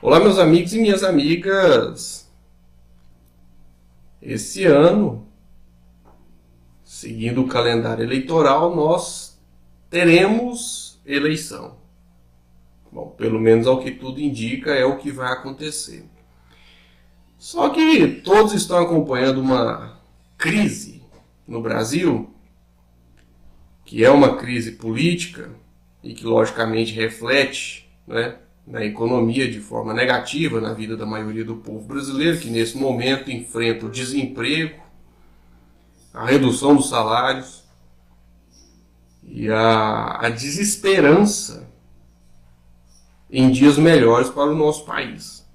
Olá, meus amigos e minhas amigas. Esse ano, seguindo o calendário eleitoral, nós teremos eleição. Bom, pelo menos ao que tudo indica, é o que vai acontecer. Só que todos estão acompanhando uma crise no Brasil, que é uma crise política e que logicamente reflete, né, na economia de forma negativa na vida da maioria do povo brasileiro, que nesse momento enfrenta o desemprego, a redução dos salários e a desesperança em dias melhores para o nosso país.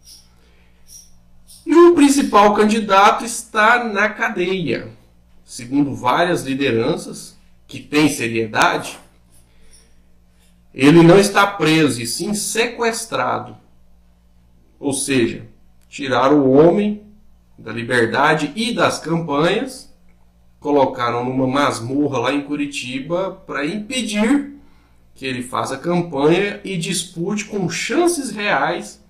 E o principal candidato está na cadeia. Segundo várias lideranças que têm seriedade, ele não está preso, e sim sequestrado. Ou seja, tiraram o homem da liberdade e das campanhas, colocaram numa masmorra lá em Curitiba para impedir que ele faça campanha e dispute com chances reais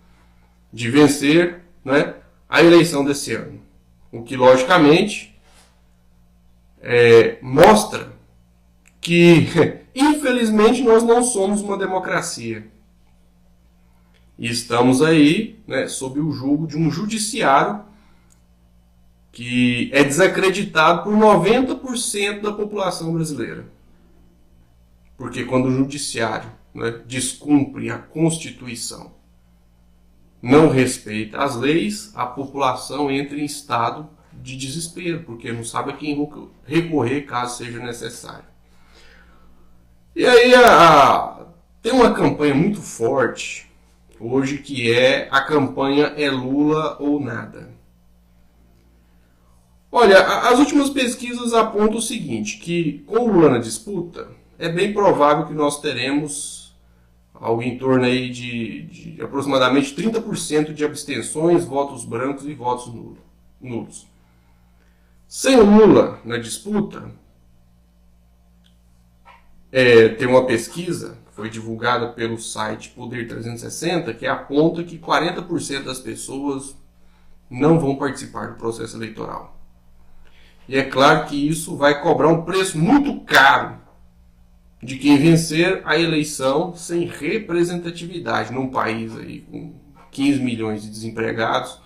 de vencer, né, a eleição desse ano. O que, logicamente, mostra que, infelizmente, nós não somos uma democracia. E estamos aí, né, sob o jugo de um judiciário que é desacreditado por 90% da população brasileira. Porque quando o judiciário, né, descumpre a Constituição, não respeita as leis, a população entra em estado de desespero, porque não sabe a quem recorrer caso seja necessário. E aí tem uma campanha muito forte hoje, que é a campanha É Lula ou Nada. Olha, as últimas pesquisas apontam o seguinte, que com o Lula na disputa, é bem provável que nós teremos algo em torno aí de aproximadamente 30% de abstenções, votos brancos e votos nulos. Sem o Lula na disputa, tem uma pesquisa que foi divulgada pelo site Poder 360 que aponta que 40% das pessoas não vão participar do processo eleitoral. E é claro que isso vai cobrar um preço muito caro de quem vencer a eleição sem representatividade num país aí com 15 milhões de desempregados,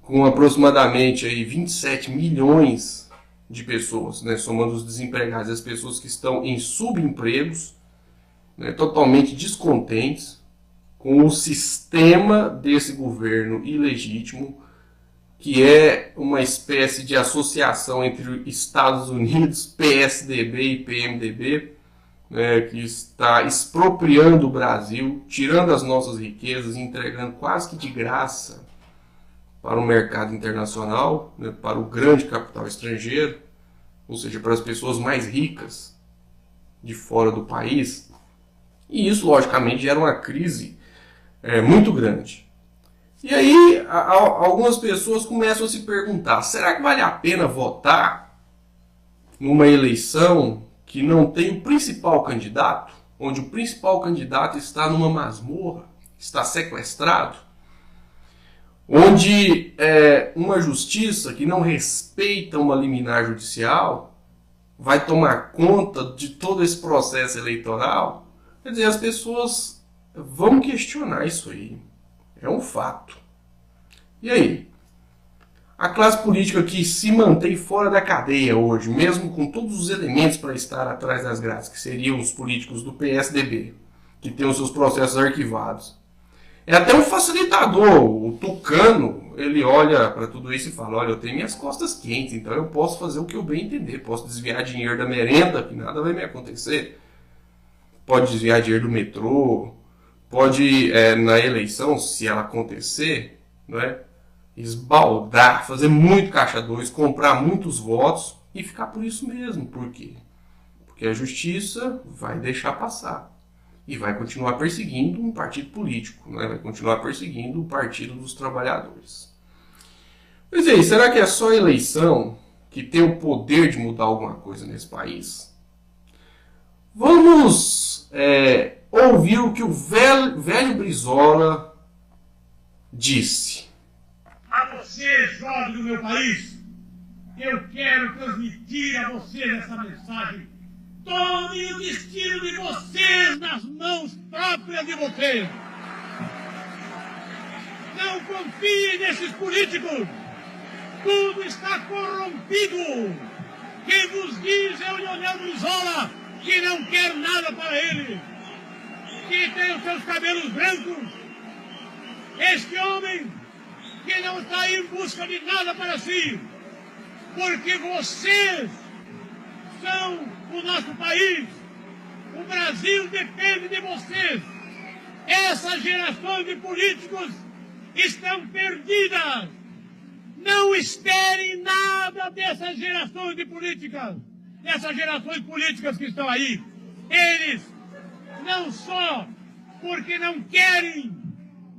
com aproximadamente aí 27 milhões de pessoas, né, somando os desempregados e as pessoas que estão em subempregos, né, totalmente descontentes com o sistema desse governo ilegítimo, que é uma espécie de associação entre Estados Unidos, PSDB e PMDB, né, que está expropriando o Brasil, tirando as nossas riquezas e entregando quase que de graça para o mercado internacional, né, para o grande capital estrangeiro, ou seja, para as pessoas mais ricas de fora do país. E isso, logicamente, gera uma crise muito grande. E aí, algumas pessoas começam a se perguntar, será que vale a pena votar numa eleição que não tem o principal candidato, onde o principal candidato está numa masmorra, está sequestrado? Onde uma justiça que não respeita uma liminar judicial vai tomar conta de todo esse processo eleitoral? Quer dizer, as pessoas vão questionar isso aí. É um fato. E aí? A classe política que se mantém fora da cadeia hoje, mesmo com todos os elementos para estar atrás das grades, que seriam os políticos do PSDB, que têm os seus processos arquivados, é até um facilitador. O Tucano, ele olha para tudo isso e fala, olha, eu tenho minhas costas quentes, então eu posso fazer o que eu bem entender. Posso desviar dinheiro da merenda, que nada vai me acontecer. Pode desviar dinheiro do metrô. Pode, na eleição, se ela acontecer, não é, esbaldar, fazer muito caixa 2, comprar muitos votos e ficar por isso mesmo. Por quê? Porque a justiça vai deixar passar. E vai continuar perseguindo um partido político, né? Vai continuar perseguindo o Partido dos Trabalhadores. Pois é, será que é só a eleição que tem o poder de mudar alguma coisa nesse país. Vamos ouvir o que o velho Brizola disse. A você, jovem do meu país, eu quero transmitir a vocês essa mensagem. Tomem o destino de vocês nas mãos próprias de vocês. Não confiem nesses políticos. Tudo está corrompido. Quem vos diz é o Leonel Brizola, que não quer nada para ele, que tem os seus cabelos brancos. Este homem que não está em busca de nada para si, porque vocês são o nosso país. O Brasil depende de vocês. Essa geração de políticos estão perdidas. Não esperem nada dessas gerações de políticas. Essas gerações políticas que estão aí. Eles não só porque não querem,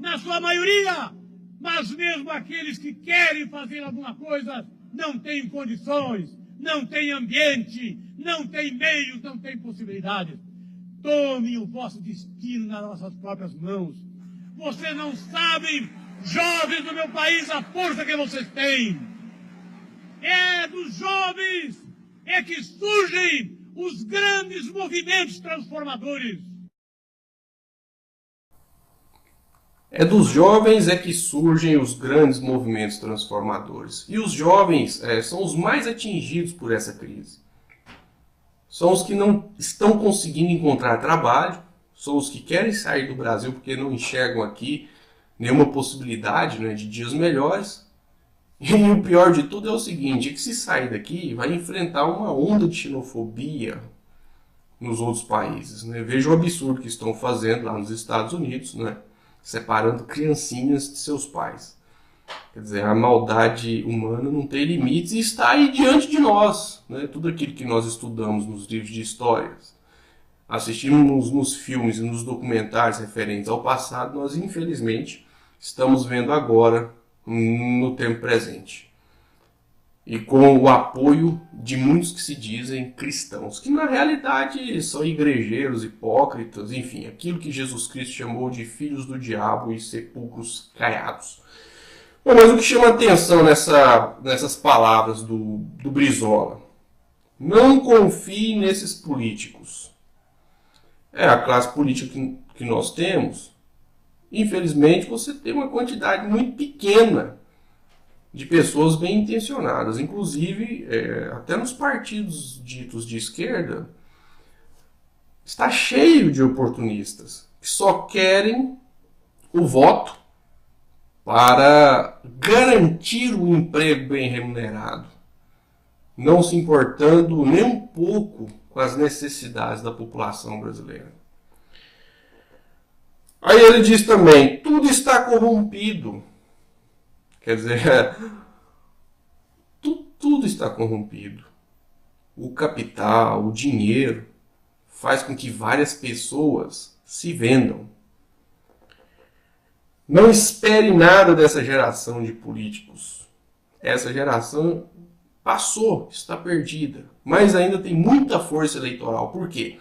na sua maioria, mas mesmo aqueles que querem fazer alguma coisa não têm condições, não têm ambiente, não têm meios, não têm possibilidades. Tomem o vosso destino nas vossas próprias mãos. Vocês não sabem, jovens do meu país, a força que vocês têm. É dos jovens é que surgem os grandes movimentos transformadores. É dos jovens que surgem os grandes movimentos transformadores. E os jovens são os mais atingidos por essa crise. São os que não estão conseguindo encontrar trabalho, são os que querem sair do Brasil porque não enxergam aqui nenhuma possibilidade, né, de dias melhores. E o pior de tudo é o seguinte, é que se sair daqui vai enfrentar uma onda de xenofobia nos outros países, né? Veja o absurdo que estão fazendo lá nos Estados Unidos, né? Separando criancinhas de seus pais. Quer dizer, a maldade humana não tem limites e está aí diante de nós, né? Tudo aquilo que nós estudamos nos livros de histórias, assistimos nos filmes e nos documentários referentes ao passado, nós infelizmente estamos vendo agora no tempo presente. E com o apoio de muitos que se dizem cristãos, que na realidade são igrejeiros, hipócritas, enfim, aquilo que Jesus Cristo chamou de filhos do diabo e sepulcros caiados. Bom, mas o que chama atenção nessas palavras do Brizola? Não confie nesses políticos. A classe política que nós temos, infelizmente você tem uma quantidade muito pequena de pessoas bem intencionadas, inclusive até nos partidos ditos de esquerda, está cheio de oportunistas que só querem o voto para garantir um emprego bem remunerado, não se importando nem um pouco com as necessidades da população brasileira. Aí ele diz também, tudo está corrompido. Quer dizer, tudo está corrompido. O capital, o dinheiro, faz com que várias pessoas se vendam. Não espere nada dessa geração de políticos. Essa geração passou, está perdida. Mas ainda tem muita força eleitoral. Por quê?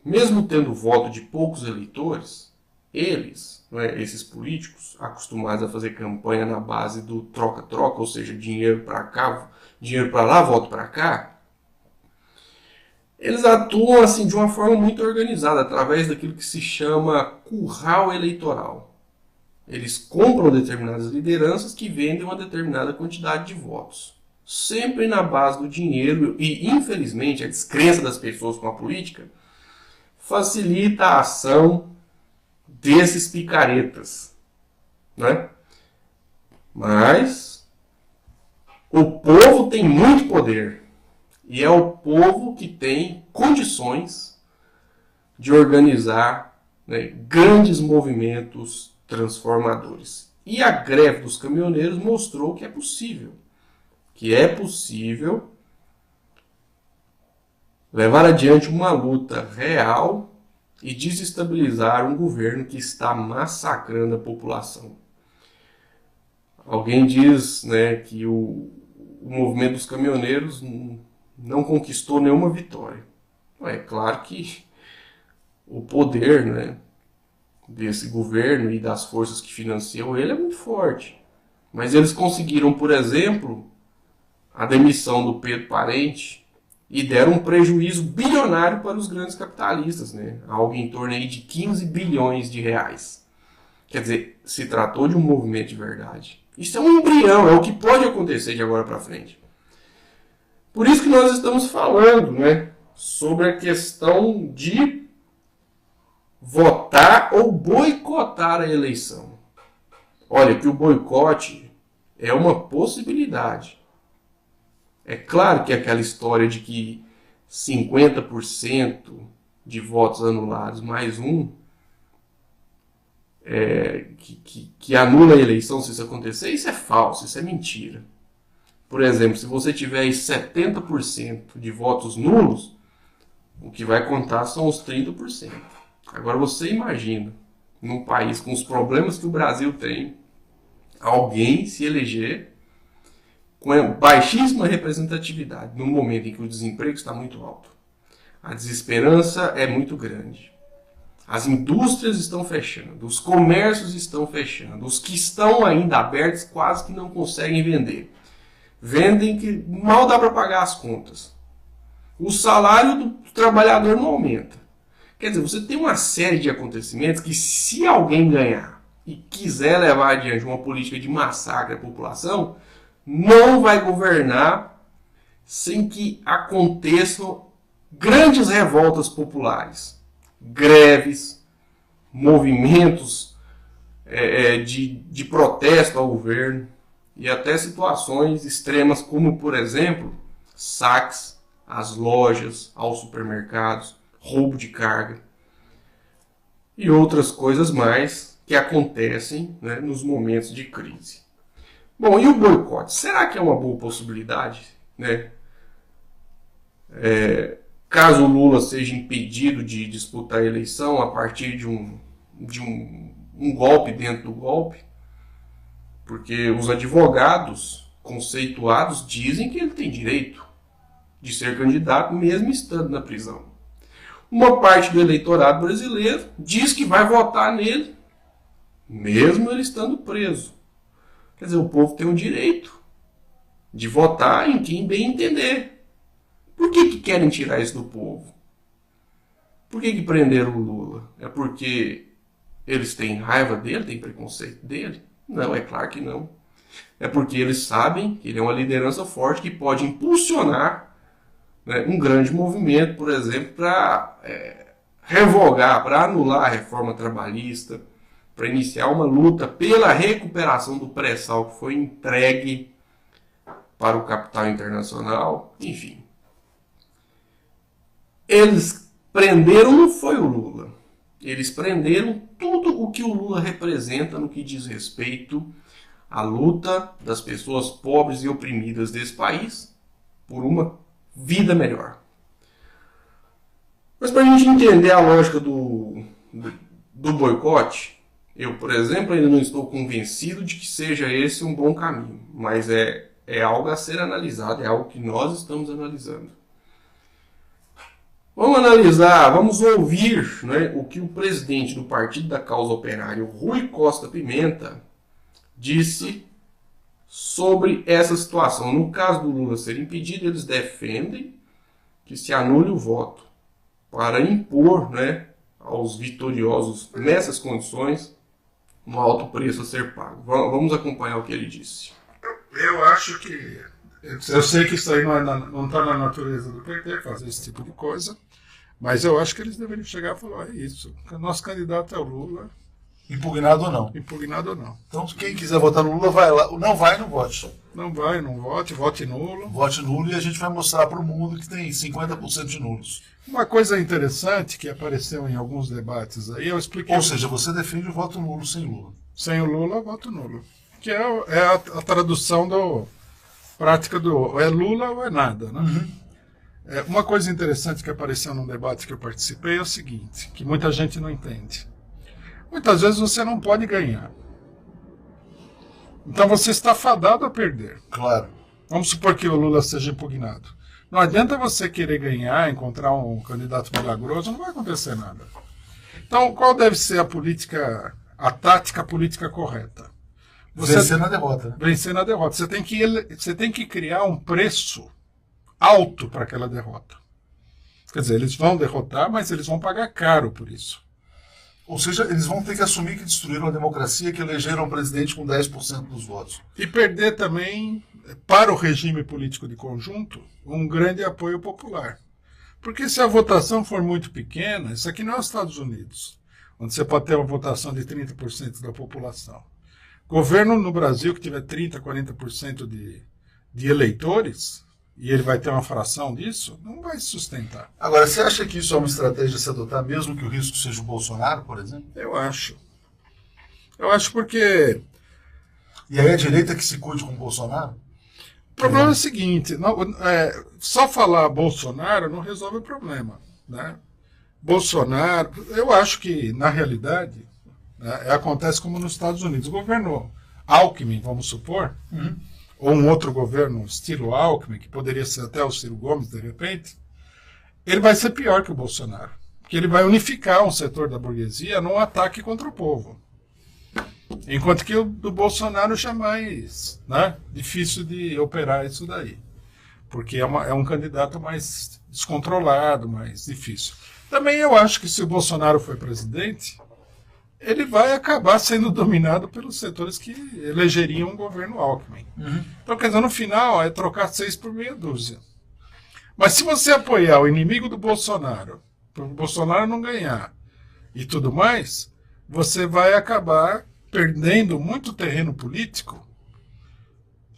Mesmo tendo voto de poucos eleitores, eles, esses políticos, acostumados a fazer campanha na base do troca-troca, ou seja, dinheiro para cá, dinheiro para lá, voto para cá, eles atuam assim de uma forma muito organizada, através daquilo que se chama curral eleitoral. Eles compram determinadas lideranças que vendem uma determinada quantidade de votos. Sempre na base do dinheiro e, infelizmente, a descrença das pessoas com a política facilita a ação desses picaretas, né? Mas o povo tem muito poder e é o povo que tem condições de organizar, né, grandes movimentos transformadores. E a greve dos caminhoneiros mostrou que é possível levar adiante uma luta real e desestabilizar um governo que está massacrando a população. Alguém diz, né, que o o movimento dos caminhoneiros não conquistou nenhuma vitória. É claro que o poder, né, desse governo e das forças que financiam ele é muito forte. Mas eles conseguiram, por exemplo, a demissão do Pedro Parente e deram um prejuízo bilionário para os grandes capitalistas, né? Algo em torno aí de 15 bilhões de reais. Quer dizer, se tratou de um movimento de verdade. Isso é um embrião, é o que pode acontecer de agora para frente. Por isso que nós estamos falando, né, sobre a questão de votar ou boicotar a eleição. Olha, que o boicote é uma possibilidade. É claro que aquela história de que 50% de votos anulados mais um que anula a eleição se isso acontecer, isso é falso, isso é mentira. Por exemplo, se você tiver 70% de votos nulos, o que vai contar são os 30%. Agora você imagina, num país com os problemas que o Brasil tem, alguém se eleger com baixíssima representatividade, no momento em que o desemprego está muito alto. A desesperança é muito grande. As indústrias estão fechando, os comércios estão fechando, os que estão ainda abertos quase que não conseguem vender. Vendem que mal dá para pagar as contas. O salário do trabalhador não aumenta. Quer dizer, você tem uma série de acontecimentos que, se alguém ganhar e quiser levar adiante uma política de massacre à população, não vai governar sem que aconteçam grandes revoltas populares, greves, movimentos de protesto ao governo e até situações extremas como, por exemplo, saques às lojas, aos supermercados, roubo de carga e outras coisas mais que acontecem, né, nos momentos de crise. Bom, e o boicote? Será que é uma boa possibilidade, né? Caso o Lula seja impedido de disputar a eleição a partir de um golpe dentro do golpe, porque os advogados conceituados dizem que ele tem direito de ser candidato mesmo estando na prisão. Uma parte do eleitorado brasileiro diz que vai votar nele mesmo ele estando preso. Quer dizer, o povo tem o direito de votar em quem bem entender. Por que querem tirar isso do povo? Por que prenderam o Lula? É porque eles têm raiva dele, têm preconceito dele? Não, é claro que não. É porque eles sabem que ele é uma liderança forte que pode impulsionar, né, um grande movimento, por exemplo, para revogar, para anular a reforma trabalhista, para iniciar uma luta pela recuperação do pré-sal que foi entregue para o capital internacional, enfim. Eles prenderam, não foi o Lula. Eles prenderam tudo o que o Lula representa no que diz respeito à luta das pessoas pobres e oprimidas desse país por uma vida melhor. Mas para a gente entender a lógica do boicote, eu, por exemplo, ainda não estou convencido de que seja esse um bom caminho, mas é algo a ser analisado, é algo que nós estamos analisando. Vamos analisar, vamos ouvir, né, o que o presidente do Partido da Causa Operária, Rui Costa Pimenta, disse sobre essa situação. No caso do Lula ser impedido, eles defendem que se anule o voto para impor, né, aos vitoriosos nessas condições um alto preço a ser pago. Vamos acompanhar o que ele disse. Eu acho que... Eu sei que isso aí não está na natureza do PT fazer esse tipo de coisa, mas eu acho que eles deveriam chegar e falar, é isso, o nosso candidato é o Lula. Impugnado ou não. Impugnado ou não. Então quem quiser votar no Lula vai lá. Não vai, não vote. Não vai, não vote, vote nulo. Vote nulo e a gente vai mostrar para o mundo que tem 50% de nulos. Uma coisa interessante que apareceu em alguns debates aí, eu expliquei... Ou seja, você defende o voto nulo sem Lula. Sem o Lula, voto nulo. Que é a tradução prática do é Lula ou é nada, né? Uhum. Uma coisa interessante que apareceu num debate que eu participei é o seguinte, que muita gente não entende. Muitas vezes você não pode ganhar. Então você está fadado a perder. Claro. Vamos supor que o Lula seja impugnado. Não adianta você querer ganhar, encontrar um candidato milagroso, não vai acontecer nada. Então, qual deve ser a tática política correta? Vencer na derrota. Né? Vencer na derrota. Você tem que criar um preço alto para aquela derrota. Quer dizer, eles vão derrotar, mas eles vão pagar caro por isso. Ou seja, eles vão ter que assumir que destruíram a democracia, que elegeram um presidente com 10% dos votos. E perder também, para o regime político de conjunto, um grande apoio popular. Porque se a votação for muito pequena, isso aqui não é os Estados Unidos, onde você pode ter uma votação de 30% da população. Governo no Brasil que tiver 30%, 40% de eleitores, e ele vai ter uma fração disso, não vai se sustentar. Agora, você acha que isso é uma estratégia a se adotar, mesmo que o risco seja o Bolsonaro, por exemplo? Eu acho. Eu acho porque... E aí a direita que se cuide com o Bolsonaro? O problema é o seguinte, só falar Bolsonaro não resolve o problema. Né? Bolsonaro, eu acho que, na realidade, acontece como nos Estados Unidos. O governo Alckmin, vamos supor, ou um outro governo estilo Alckmin, que poderia ser até o Ciro Gomes, de repente, ele vai ser pior que o Bolsonaro. Porque ele vai unificar um setor da burguesia num ataque contra o povo. Enquanto que o do Bolsonaro já é mais difícil de operar isso daí. Porque é um candidato mais descontrolado, mais difícil. Também eu acho que se o Bolsonaro for presidente, ele vai acabar sendo dominado pelos setores que elegeriam um governo Alckmin. Então, quer dizer, no final é trocar 6 por meia dúzia. Mas se você apoiar o inimigo do Bolsonaro, para o Bolsonaro não ganhar e tudo mais, você vai acabar perdendo muito terreno político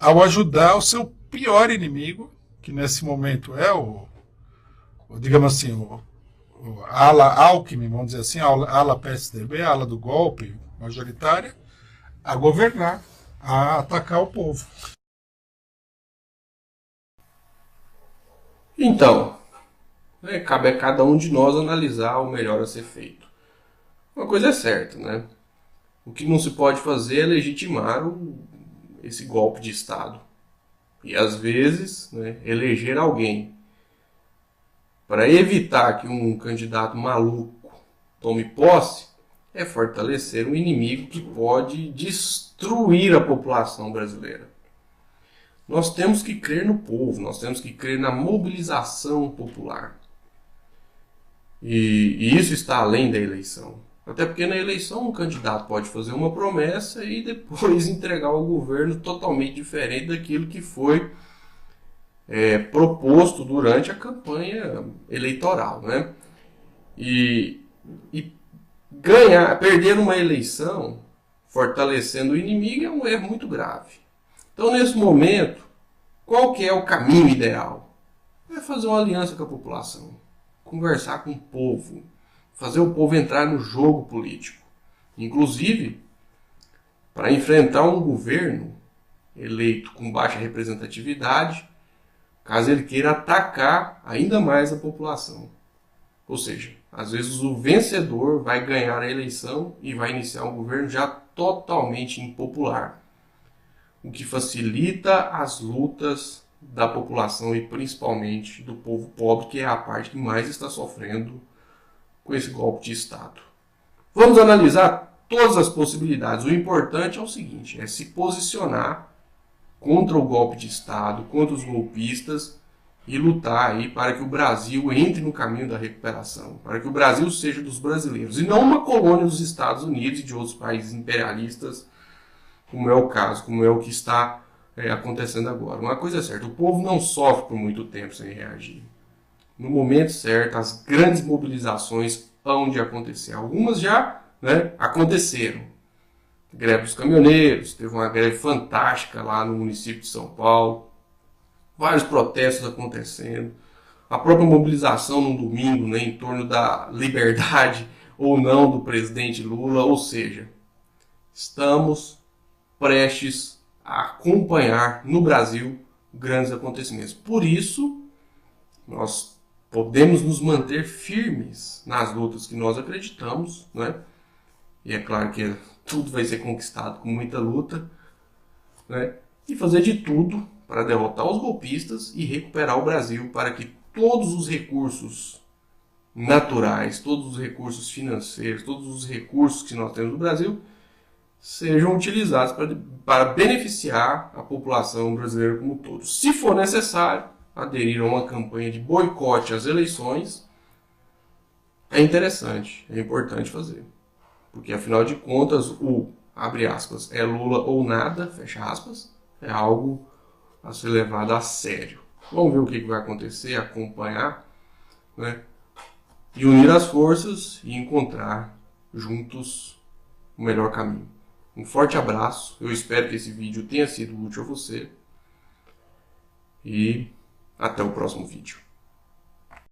ao ajudar o seu pior inimigo, que nesse momento é digamos assim, a ala Alckmin, vamos dizer assim, a ala PSDB, a ala do golpe majoritária, a governar, a atacar o povo. Então, cabe a cada um de nós analisar o melhor a ser feito. Uma coisa é certa, né? O que não se pode fazer é legitimar esse golpe de Estado. E, às vezes, eleger alguém para evitar que um candidato maluco tome posse é fortalecer um inimigo que pode destruir a população brasileira. Nós temos que crer no povo, nós temos que crer na mobilização popular. E isso está além da eleição. Até porque na eleição um candidato pode fazer uma promessa e depois entregar o governo totalmente diferente daquilo que foi proposto durante a campanha eleitoral. Né? E perder uma eleição fortalecendo o inimigo é um erro muito grave. Então, nesse momento, qual que é o caminho ideal? É fazer uma aliança com a população, conversar com o povo, fazer o povo entrar no jogo político. Inclusive, para enfrentar um governo eleito com baixa representatividade, caso ele queira atacar ainda mais a população. Ou seja, às vezes o vencedor vai ganhar a eleição e vai iniciar um governo já totalmente impopular, o que facilita as lutas da população e principalmente do povo pobre, que é a parte que mais está sofrendo com esse golpe de Estado. Vamos analisar todas as possibilidades. O importante é o seguinte, é se posicionar contra o golpe de Estado, contra os golpistas e lutar aí para que o Brasil entre no caminho da recuperação, para que o Brasil seja dos brasileiros e não uma colônia dos Estados Unidos e de outros países imperialistas, como é o caso, como é o que está acontecendo agora. Uma coisa é certa, o povo não sofre por muito tempo sem reagir. No momento certo, as grandes mobilizações hão de acontecer. Algumas já aconteceram. Greve dos caminhoneiros, teve uma greve fantástica lá no município de São Paulo. Vários protestos acontecendo. A própria mobilização num domingo, em torno da liberdade ou não do presidente Lula. Ou seja, estamos prestes a acompanhar no Brasil grandes acontecimentos. Por isso, nós podemos nos manter firmes nas lutas que nós acreditamos, E é claro que tudo vai ser conquistado com muita luta, E fazer de tudo para derrotar os golpistas e recuperar o Brasil para que todos os recursos naturais, todos os recursos financeiros, todos os recursos que nós temos no Brasil sejam utilizados para beneficiar a população brasileira como um todo. Se for necessário, aderir a uma campanha de boicote às eleições é interessante, é importante fazer. Porque, afinal de contas, abre aspas, é Lula ou nada, fecha aspas, é algo a ser levado a sério. Vamos ver o que vai acontecer, acompanhar, né? E unir as forças e encontrar juntos o melhor caminho. Um forte abraço, eu espero que esse vídeo tenha sido útil a você e até o próximo vídeo.